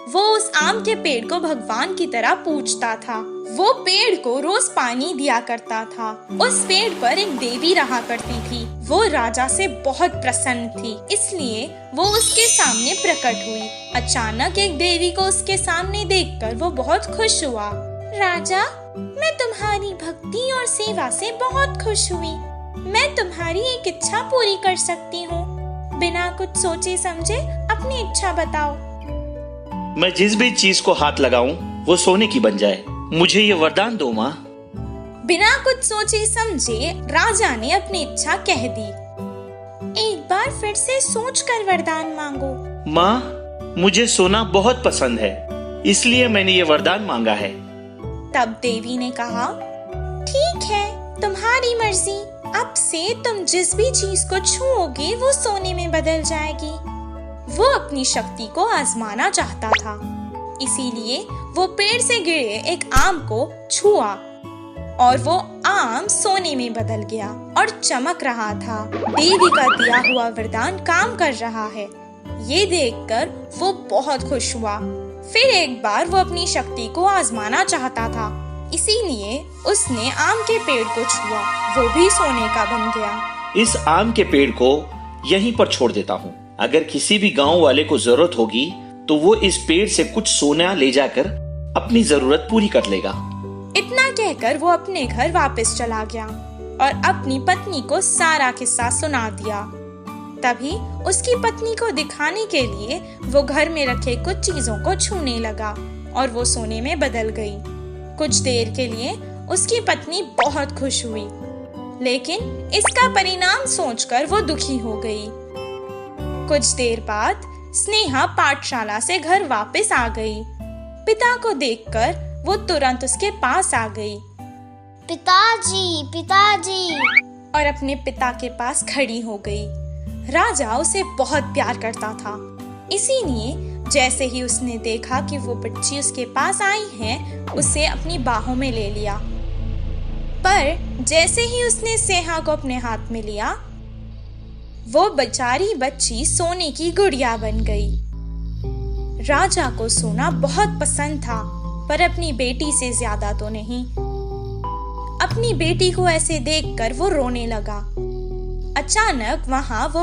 वो उस आम के पेड़ को भगवान की तरह पूजता था। वो पेड़ को रोज पानी दिया करता था। उस पेड़ पर एक देवी रहा करती थी। वो राजा से बहुत प्रसन्न थी, इसलिए वो उसके सामने प्रकट हुई। अचानक एक देवी को उसके सामने देखकर वो बहुत खुश हुआ। राजा, मैं तुम्हारी भक्ति और सेवा से बहुत खुश हुई। मैं तुम्हारी एक इच्छा पूरी कर सकती हूँ। बिना कुछ सोचे समझे अपनी इच्छा बताओ। मैं जिस भी चीज को हाथ लगाऊं वो सोने की बन जाए। मुझे ये वरदान दो माँ। बिना कुछ सोचे समझे राजा ने अपनी इच्छा कह दी। एक बार फिर से सोचकर वरदान मांगो। माँ, मुझे सोना बहुत पसंद है, इसलिए मैंने ये वरदान मांगा है। तब देवी ने कहा, ठीक है, तुम्हारी मर्जी। अब से तुम जिस भी चीज को छूओगे वो सोने में बदल जाएगी। वो अपनी शक्ति को आजमाना चाहता था, इसीलिए वो पेड़ से गिरे एक आम को छुआ और वो आम सोने में बदल गया और चमक रहा था। देवी का दिया हुआ वरदान काम कर रहा है। ये देखकर वो बहुत खुश हुआ। फिर एक बार वो अपनी शक्ति को आजमाना चाहता था, इसीलिए उसने आम के पेड़ को छुआ। वो भी सोने का बन गया। इस आम के पेड़ को यहीं पर छोड़ देता हूँ। अगर किसी भी गांव वाले को जरूरत होगी तो वो इस पेड़ से कुछ सोना ले जाकर अपनी जरूरत पूरी कर लेगा। इतना कहकर वो अपने घर वापस चला गया और अपनी पत्नी को सारा किस्सा सुना दिया। तभी उसकी पत्नी को दिखाने के लिए वो घर में रखे कुछ चीजों को छूने लगा और वो सोने में बदल गई। कुछ देर के लिए उसकी पत्नी बहुत खुश हुई, लेकिन इसका परिणाम सोचकर वो दुखी हो गई। कुछ देर बाद स्नेहा पाठशाला से घर वापस आ गई। पिता को देखकर वो तुरंत उसके पास आ गई। पिताजी, पिताजी, और अपने पिता के पास खड़ी हो गई। राजा उसे बहुत प्यार करता था, इसीलिए जैसे ही उसने देखा कि वो बच्ची उसके पास आई है, उसे अपनी बाहों में ले लिया। पर जैसे ही उसने स्नेहा को अपने हाथ में लिया, वो बेचारी बच्ची सोने की गुड़िया बन गई। राजा को सोना बहुत पसंद था, पर अपनी बेटी से ज्यादा तो नहीं। अपनी बेटी को ऐसे देखकर वो रोने लगा। अचानक वहां वो